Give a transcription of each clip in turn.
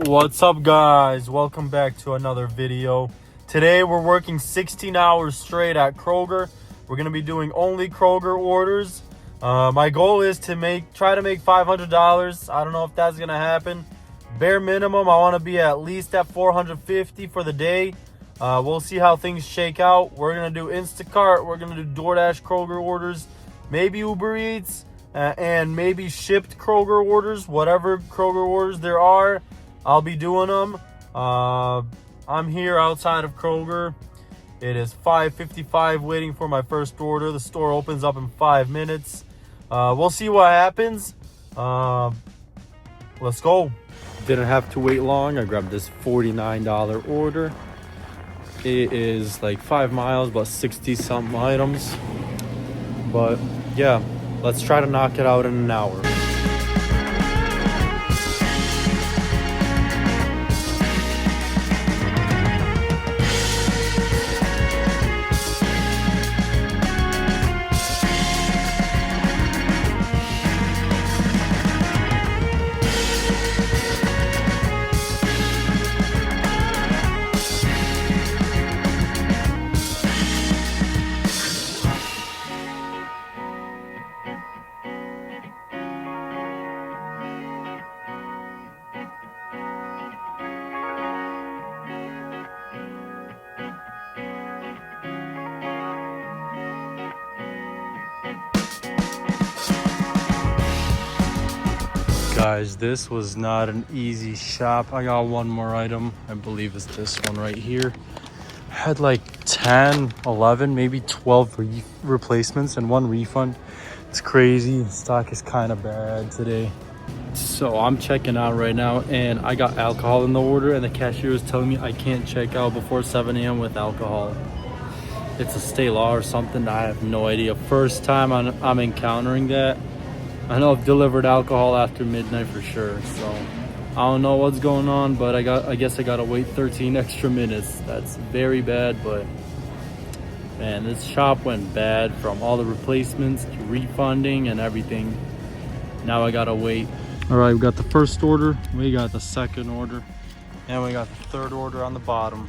What's up, guys? Welcome back to another video. Today we're working 16 hours straight at Kroger. We're going to be doing only Kroger orders. My goal is to try to make $500. I don't know if that's going to happen. Bare minimum, I want to be at least at $450 for the day. We'll see how things shake out. We're going to do Instacart. We're going to do DoorDash Kroger orders. Maybe Uber Eats. And maybe Shipt Kroger orders. Whatever Kroger orders there are, I'll be doing them. I'm here outside of Kroger. It is 5:55, waiting for my first order. The store opens up in 5 minutes. We'll see what happens. Let's go. Didn't have to wait long. I grabbed this $49 order. It is like 5 miles, about 60 something items. But yeah, let's try to knock it out in an hour. Guys, this was not an easy shop. I got one more item. I believe it's this one right here. Had like 10, 11, maybe 12 replacements and one refund. It's crazy. Stock is kind of bad today. So I'm checking out right now and I got alcohol in the order and the cashier is telling me I can't check out before 7 a.m. with alcohol. It's a state law or something. I have no idea. First time I'm encountering that. I know I've delivered alcohol after midnight for sure, so I don't know what's going on, but I guess I gotta wait 13 extra minutes. That's very bad, but man, this shop went bad from all the replacements to refunding and everything. Now I gotta wait. All right, we got the first order, we got the second order, and we got the third order on the bottom.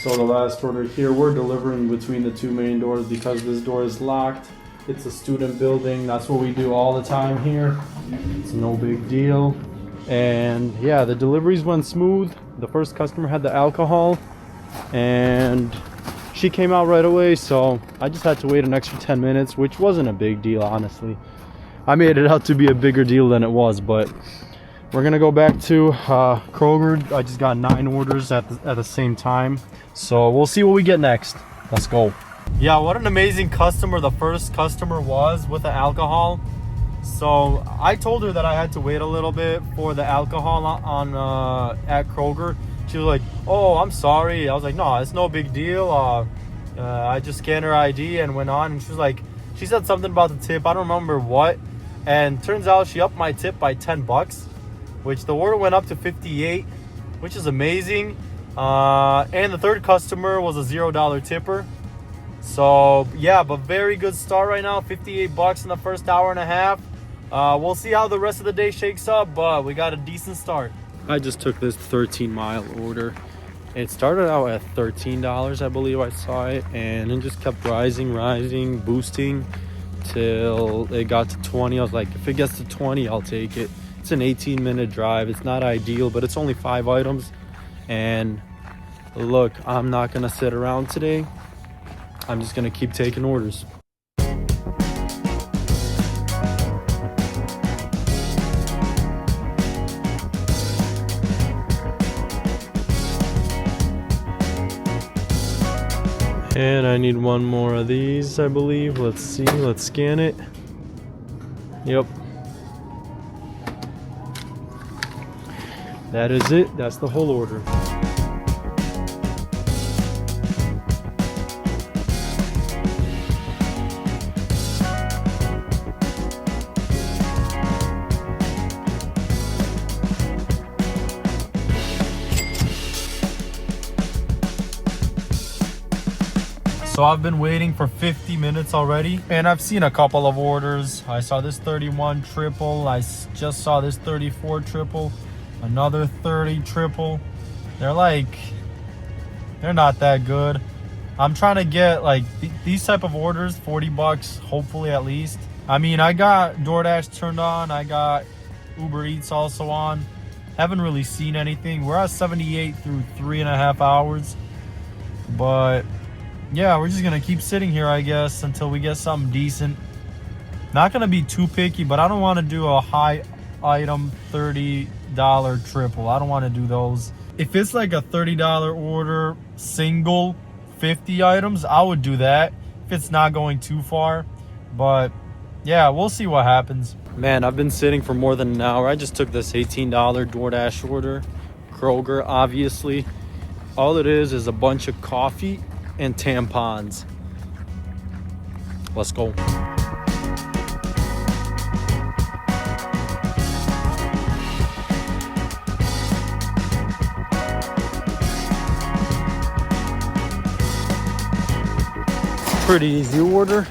So the last order here, we're delivering between the two main doors because this door is locked. It's a student building. That's what we do all the time here. It's no big deal. And yeah, the deliveries went smooth. The first customer had the alcohol and she came out right away. So I just had to wait an extra 10 minutes, which wasn't a big deal, honestly. I made it out to be a bigger deal than it was, but we're gonna go back to Kroger. I just got 9 orders at the same time. So we'll see what we get next. Let's go. Yeah, what an amazing customer the first customer was with the alcohol. So I told her that I had to wait a little bit for the alcohol at Kroger. She was like, "Oh, I'm sorry." I was like, "No, it's no big deal. I just scanned her ID and went on." And she was like, she said something about the tip. I don't remember what. And turns out she upped my tip by $10, which the order went up to 58, which is amazing. And the third customer was a $0 tipper. So yeah, but very good start right now. $58 in the first hour and a half. We'll see how the rest of the day shakes up, but we got a decent start. I just took this 13-mile order. It started out at $13, I believe I saw it, and it just kept rising, boosting till it got to 20. I was like, if it gets to 20, I'll take it. It's an 18-minute drive. It's not ideal, but it's only 5 items. And look, I'm not gonna sit around today. I'm just gonna keep taking orders. And I need one more of these, I believe. Let's see, let's scan it. Yep. That is it, that's the whole order. So I've been waiting for 50 minutes already, and I've seen a couple of orders. I saw this 31 triple. I just saw this 34 triple. Another 30 triple. They're not that good. I'm trying to get like these type of orders, 40 bucks, hopefully at least. I mean, I got DoorDash turned on. I got Uber Eats also on. Haven't really seen anything. We're at 78 through 3.5 hours. But yeah, we're just going to keep sitting here, I guess, until we get something decent. Not going to be too picky, but I don't want to do a high item $30 triple. I don't want to do those. If it's like a $30 order, single 50 items, I would do that if it's not going too far. But yeah, we'll see what happens. Man, I've been sitting for more than an hour. I just took this $18 DoorDash order. Kroger, obviously. All it is a bunch of coffee and tampons. Let's go. Pretty easy order.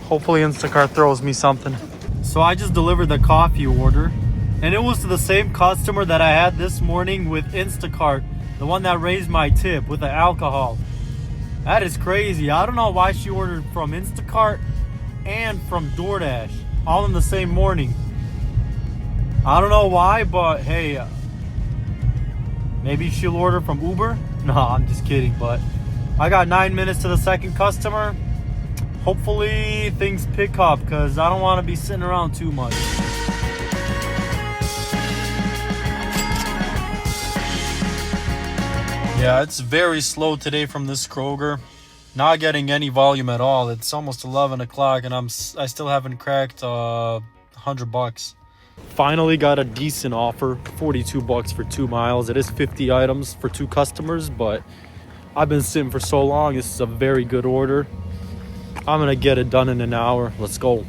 Hopefully Instacart throws me something. So I just delivered the coffee order, and it was to the same customer that I had this morning with Instacart, the one that raised my tip with the alcohol. That is crazy. I don't know why she ordered from Instacart and from DoorDash all in the same morning. I don't know why, but hey, maybe she'll order from Uber? No, I'm just kidding, but I got 9 minutes to the second customer. Hopefully things pick up because I don't want to be sitting around too much. Yeah, it's very slow today from this Kroger. Not getting any volume at all. It's almost 11 o'clock and I still haven't cracked $100. Finally got a decent offer, 42 bucks for 2 miles. It is 50 items for 2 customers, but I've been sitting for so long. This is a very good order. I'm gonna get it done in an hour. Let's go.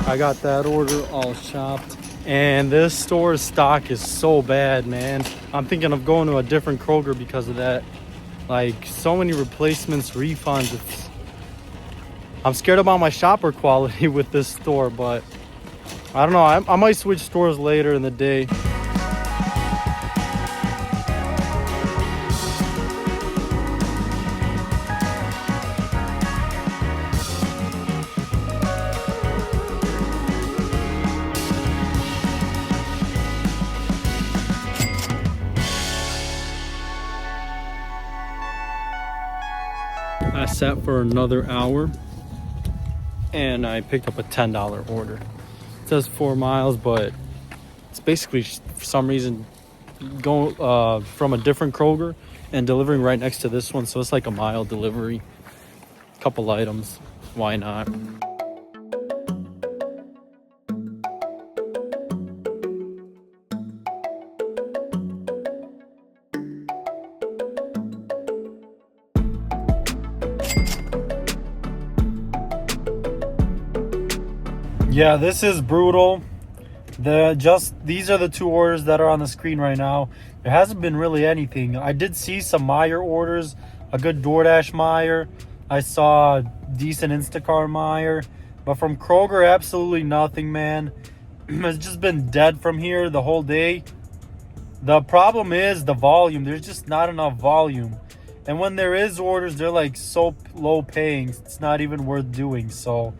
I got that order all shopped. And this store's stock is so bad, man. I'm thinking of going to a different Kroger because of that. Like, so many replacements, refunds. I'm scared about my shopper quality with this store, but I don't know. I might switch stores later in the day. I sat for another hour and I picked up a $10 order. It says 4 miles, but it's basically for some reason going from a different Kroger and delivering right next to this one. So it's like a mile delivery, couple items. Why not? Yeah, this is brutal. These are the 2 orders that are on the screen right now. There hasn't been really anything. I did see some Meijer orders, a good DoorDash Meijer. I saw a decent Instacart Meijer. But from Kroger, absolutely nothing, man. It's just been dead from here the whole day. The problem is the volume. There's just not enough volume. And when there is orders, they're like so low paying. It's not even worth doing. So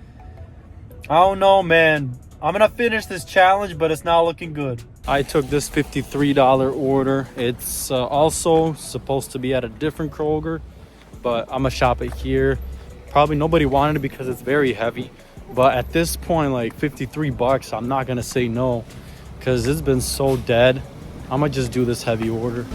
I don't know, man. I'm going to finish this challenge, but it's not looking good. I took this $53 order. It's also supposed to be at a different Kroger, but I'm going to shop it here. Probably nobody wanted it because it's very heavy. But at this point, like 53 bucks, I'm not going to say no because it's been so dead. I'm going to just do this heavy order.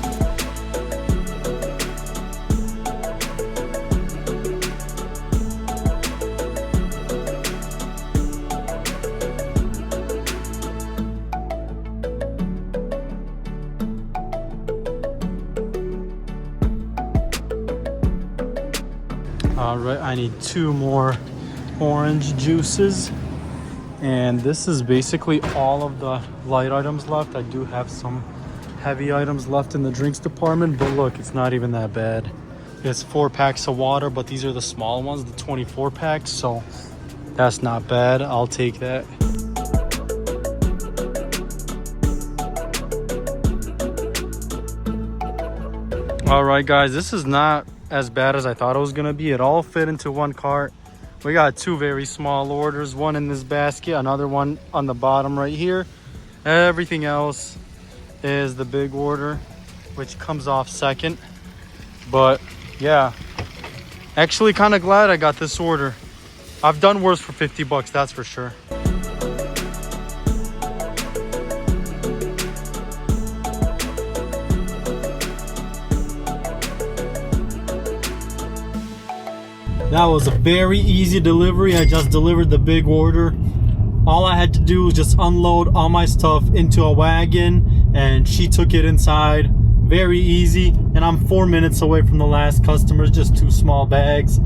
All right, I need 2 more orange juices. And this is basically all of the light items left. I do have some heavy items left in the drinks department, but look, it's not even that bad. It's 4 packs of water, but these are the small ones, the 24 packs, so that's not bad. I'll take that. All right, guys, this is not as bad as I thought it was gonna be. It all fit into one cart. We got 2 very small orders, one in this basket, another one on the bottom right here. Everything else is the big order, which comes off second. But yeah, actually kind of glad I got this order. I've done worse for 50 bucks, that's for sure. That was a very easy delivery. I just delivered the big order. All I had to do was just unload all my stuff into a wagon and she took it inside. Very easy. And I'm 4 minutes away from the last customer, just 2 small bags.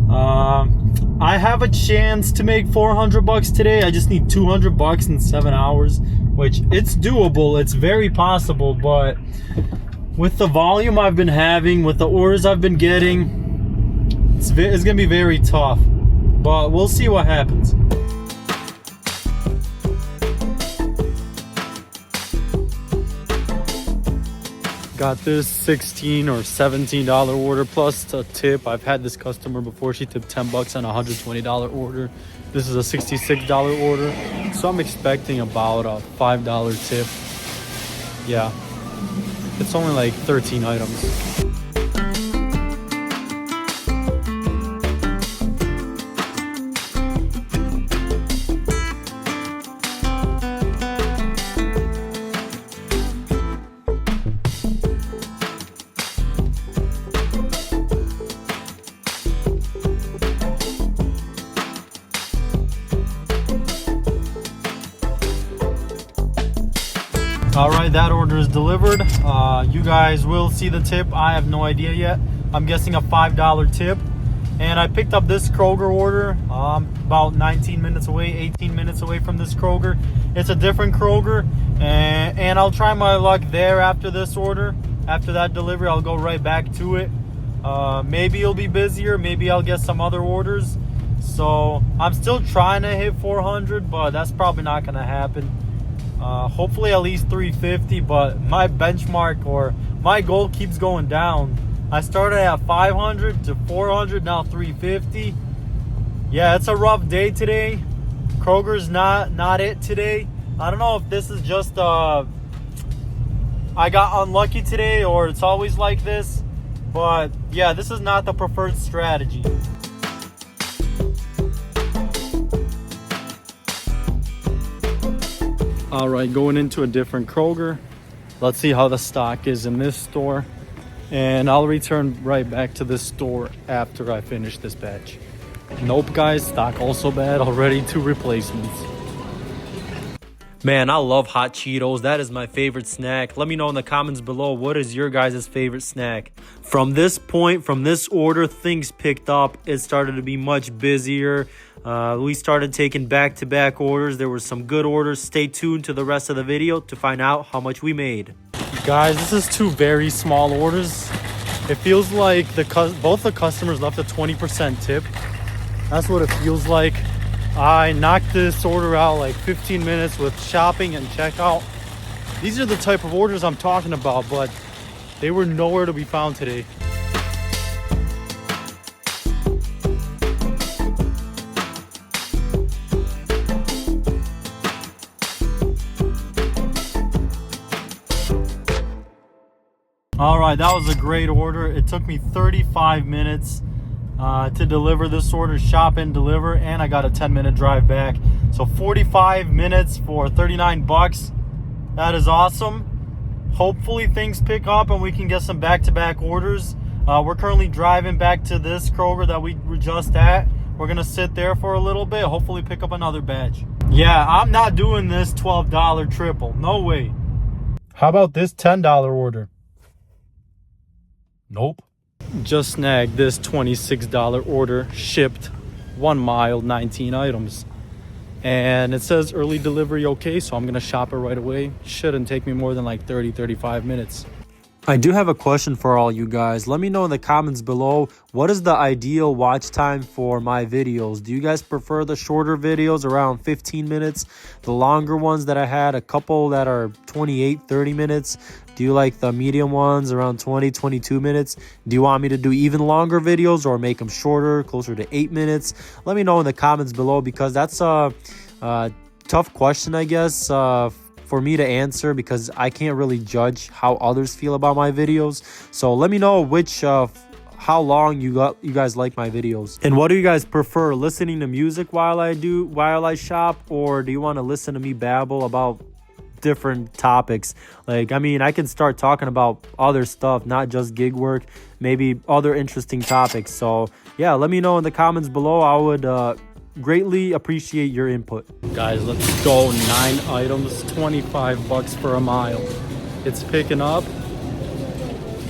I have a chance to make 400 bucks today. I just need 200 bucks in 7 hours, which it's doable. It's very possible, but with the volume I've been having, with the orders I've been getting, it's gonna be very tough, but we'll see what happens. Got this $16 or $17 order plus a tip. I've had this customer before. She tipped 10 bucks on a $120 order. This is a $66 order, so I'm expecting about a $5 tip. Yeah, it's only like 13 items. All right, that order is delivered. You guys will see the tip. I have no idea yet. I'm guessing a $5 tip. And I picked up this Kroger order. About 19 minutes away, 18 minutes away from this Kroger. It's a different Kroger. And I'll try my luck there after this order. After that delivery, I'll go right back to it. Maybe it'll be busier. Maybe I'll get some other orders. So I'm still trying to hit 400, but that's probably not going to happen. Hopefully at least 350, but my benchmark or my goal keeps going down. I started at 500 to 400, now 350. Yeah, it's a rough day today. Kroger's not it today. I don't know if this is just I got unlucky today or it's always like this, but yeah, this is not the preferred strategy. All right, going into a different Kroger. Let's see how the stock is in this store. And I'll return right back to this store after I finish this batch. Nope, guys, stock also bad. Already 2 replacements. Man, I love hot Cheetos. That is my favorite snack. Let me know in the comments below, what is your guys' favorite snack? From this point, from this order, things picked up. It started to be much busier. We started taking back-to-back orders. There were some good orders. Stay tuned to the rest of the video to find out how much we made. Guys, this is 2 very small orders. It feels like both the customers left a 20% tip. That's what it feels like. I knocked this order out like 15 minutes with shopping and checkout. These are the type of orders I'm talking about, but they were nowhere to be found today. All right, that was a great order. It took me 35 minutes to deliver this order, shop and deliver, and I got a 10-minute drive back. So 45 minutes for 39 bucks. That is awesome. Hopefully things pick up and we can get some back-to-back orders. We're currently driving back to this Kroger that we were just at. We're gonna sit there for a little bit, hopefully pick up another batch. Yeah, I'm not doing this $12 triple. No way. How about this $10 order? Nope. Just snagged this $26 order, shipped 1 mile, 19 items. And it says early delivery okay, so I'm gonna shop it right away. Shouldn't take me more than like 30-35 minutes. I do have a question for all you guys. Let me know in the comments below, what is the ideal watch time for my videos? Do you guys prefer the shorter videos around 15 minutes? The longer ones that I had, a couple that are 28-30 minutes? Do you like the medium ones around 20-22 minutes? Do you want me to do even longer videos or make them shorter, closer to 8 minutes? Let me know in the comments below, because that's a tough question, I guess, for me to answer, because I can't really judge how others feel about my videos. So let me know how long you guys like my videos, and what do you guys prefer, listening to music while I shop, or do you want to listen to me babble about different topics? Like, I mean, I can start talking about other stuff, not just gig work, maybe other interesting topics. So yeah, let me know in the comments below. I would greatly appreciate your input. Guys, let's go. 9 items, 25 bucks for a mile. It's picking up.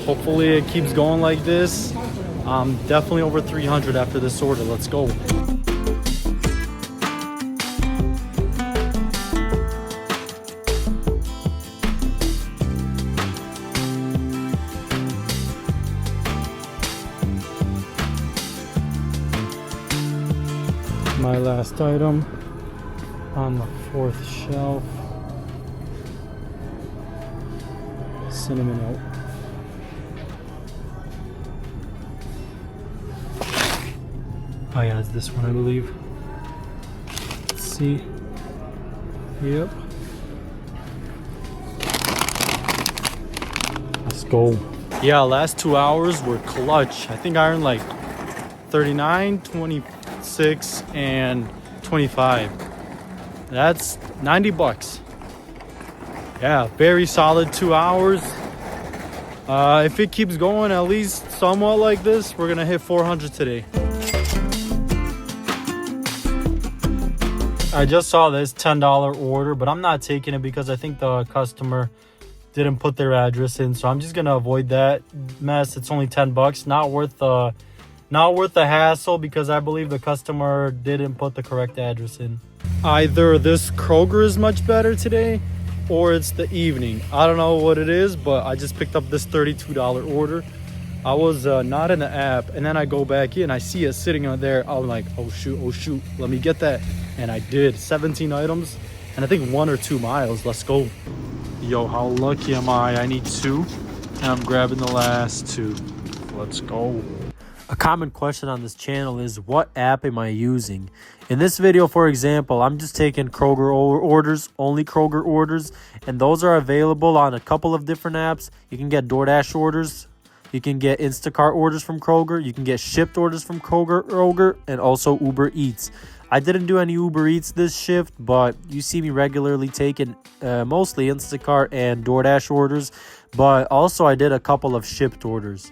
Hopefully it keeps going like this. Definitely over 300 after this order. Let's go. My last item on the 4th shelf, cinnamon oat. Oh yeah, it's this one, I believe. Let's see. Yep. Let's go. Yeah, last 2 hours were clutch. I think I earned like 39, 26, and 25. That's 90 bucks. Yeah, very solid 2 hours. If it keeps going at least somewhat like this, we're gonna hit 400 today. I just saw this $10 order, but I'm not taking it because I think the customer didn't put their address in, so I'm just gonna avoid that mess. It's only 10 bucks, not worth the hassle, because I believe the customer didn't put the correct address in. Either this Kroger is much better today, or it's the evening. I don't know what it is, but I just picked up this $32 order. I was not in the app, and then I go back in, I see it sitting on there. I'm like, oh shoot, let me get that. And I did. 17 items, and I think 1 or 2 miles. Let's go. Yo, how lucky am I? I need 2, and I'm grabbing the last 2. Let's go. A common question on this channel is, what app am I using? In this video, for example, I'm just taking Kroger orders, only Kroger orders, and those are available on a couple of different apps. You can get DoorDash orders, you can get Instacart orders from Kroger, you can get Shipt orders from Kroger, and also Uber Eats. I didn't do any Uber Eats this shift, but you see me regularly taking mostly Instacart and DoorDash orders, but also I did a couple of Shipt orders.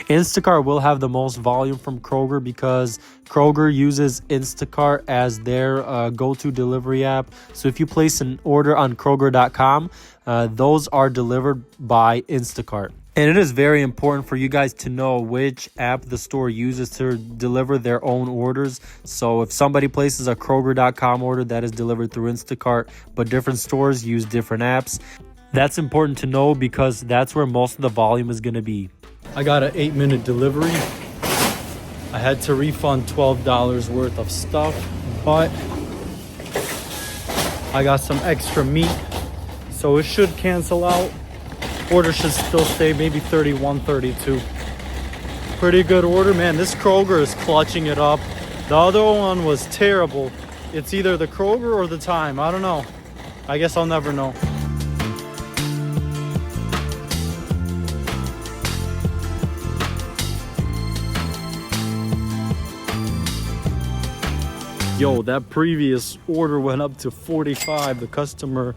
Instacart will have the most volume from Kroger because Kroger uses Instacart as their go-to delivery app. So if you place an order on Kroger.com, those are delivered by Instacart. And it is very important for you guys to know which app the store uses to deliver their own orders. So if somebody places a Kroger.com order, that is delivered through Instacart, but different stores use different apps. That's important to know because that's where most of the volume is going to be. I got an 8-minute delivery. I had to refund $12 worth of stuff, but I got some extra meat, so it should cancel out. Order should still stay maybe 31, 32. Pretty good order, man. This Kroger is clutching it up. The other one was terrible. It's either the Kroger or the time. I don't know. I guess I'll never know. Yo, that previous order went up to 45. The customer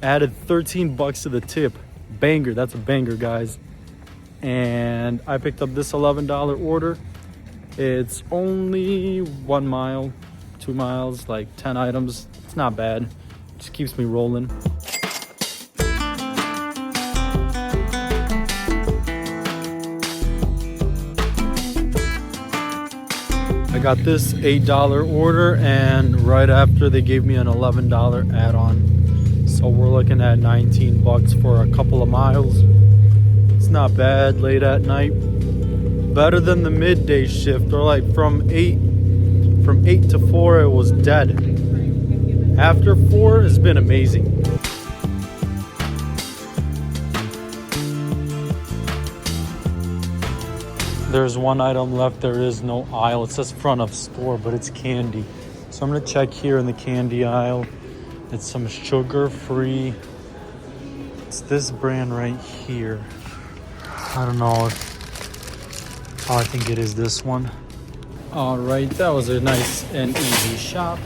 added 13 bucks to the tip. Banger, that's a banger, guys. And I picked up this $11 order. It's only 1 mile, 2 miles, like 10 items. It's not bad. Just keeps me rolling. I I got this $8 order, and right after they gave me an $11 add-on. So we're looking at 19 bucks for a couple of miles. It's not bad late at night. Better than the midday shift, or like from 8 to 4 it was dead. After 4 it's been amazing. There's one item left. There is no aisle. It says front of store, but it's candy. So I'm gonna check here in the candy aisle. It's some sugar-free. It's this brand right here. I don't know if... Oh, I think it is this one. All right, that was a nice and easy shop.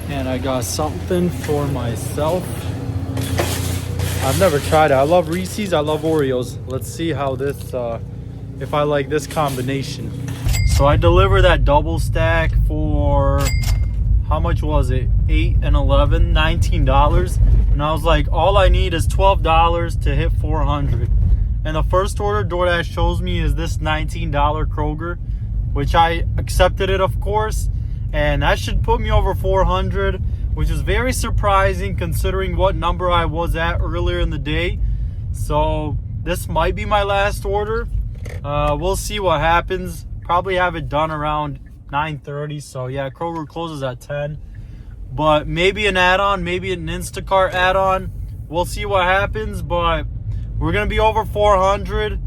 And I got something for myself. I've never tried it. I love Reese's, I love Oreos. Let's see how this, if I like this combination. So I delivered that double stack for, how much was it? 8 and 11, $19. And I was like, all I need is $12 to hit 400. And the first order DoorDash shows me is this $19 Kroger, which I accepted it, of course. And that should put me over 400. Which is very surprising considering what number I was at earlier in the day. So this might be my last order. We'll see what happens. Probably have it done around 9:30. So yeah, Kroger closes at 10. But maybe an add-on, maybe an Instacart add-on. We'll see what happens, but we're going to be over 400.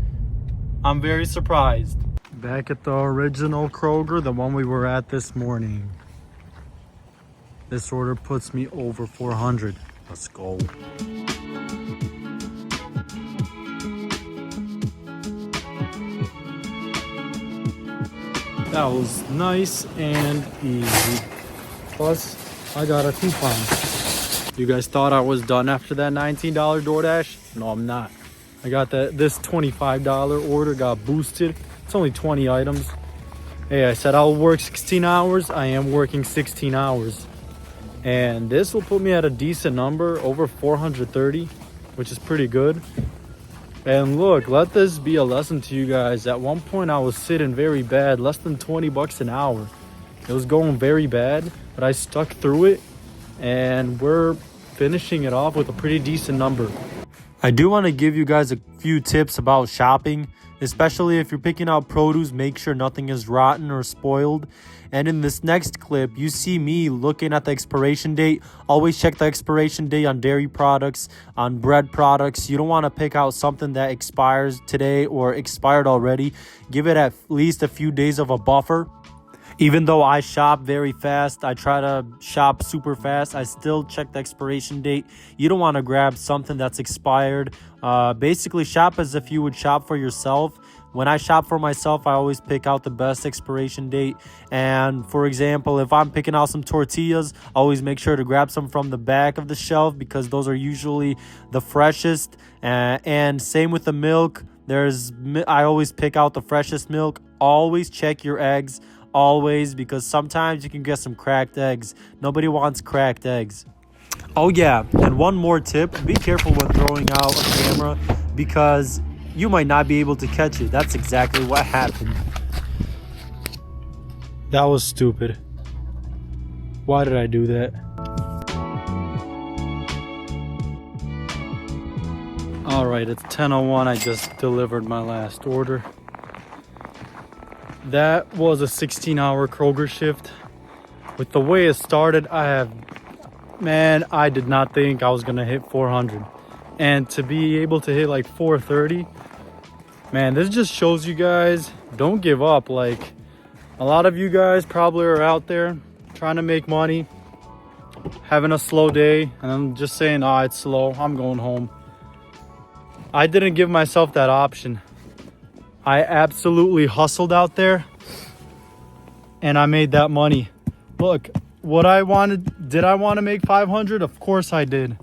I'm very surprised. Back at the original Kroger, the one we were at this morning. This order puts me over 400. Let's go. That was nice and easy. Plus, I got a coupon. You guys thought I was done after that $19 DoorDash? No, I'm not. I got this $25 order got boosted. It's only 20 items. Hey, I said I'll work 16 hours. I am working 16 hours. And this will put me at a decent number, over 430, which is pretty good. And look, let this be a lesson to you guys. At one point I was sitting very bad, less than 20 bucks an hour. It was going very bad, but I stuck through it, and we're finishing it off with a pretty decent number. I do want to give you guys a few tips about shopping, especially if you're picking out produce. Make sure nothing is rotten or spoiled. And in this next clip, you see me looking at the expiration date. Always check the expiration date on dairy products, on bread products. You don't want to pick out something that expires today or expired already. Give it at least a few days of a buffer. Even though I shop very fast, I try to shop super fast, I still check the expiration date. You don't want to grab something that's expired. Basically, shop as if you would shop for yourself. When I shop for myself, I always pick out the best expiration date. And for example, if I'm picking out some tortillas, I always make sure to grab some from the back of the shelf because those are usually the freshest. And same with the milk. I always pick out the freshest milk. Always check your eggs. Always, because sometimes you can get some cracked eggs. Nobody wants cracked eggs. Oh yeah, and one more tip. Be careful when throwing out a camera because you might not be able to catch it. That's exactly what happened. That was stupid. Why did I do that? Alright, it's 10:01. I just delivered my last order. That was a 16-hour Kroger shift. With the way it started, I did not think I was going to hit 400. And to be able to hit like 430, man, this just shows you guys, don't give up. Like, a lot of you guys probably are out there trying to make money, having a slow day, and I'm just saying, it's slow, I'm going home. I didn't give myself that option. I absolutely hustled out there and I made that money. Look, what I wanted, did I want to make 500? Of course I did.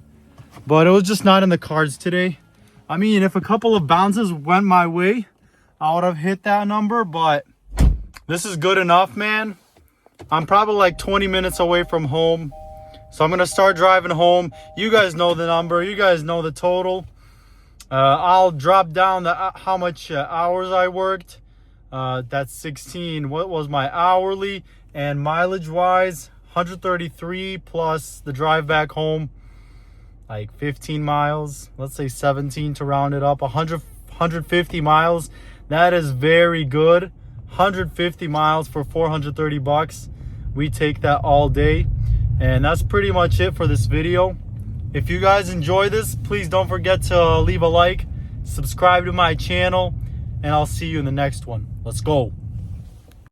But it was just not in the cards today. I mean, if a couple of bounces went my way, I would have hit that number, but this is good enough, man. I'm probably like 20 minutes away from home. So I'm going to start driving home. You guys know the number. You guys know the total. I'll drop down how much hours I worked. That's 16. What was my hourly and mileage wise? 133 plus the drive back home, like 15 miles. Let's say 17 to round it up. 150 miles. That is very good. 150 miles for 430 bucks. We take that all day. And that's pretty much it for this video. If you guys enjoy this, please don't forget to leave a like, subscribe to my channel, and I'll see you in the next one. Let's go.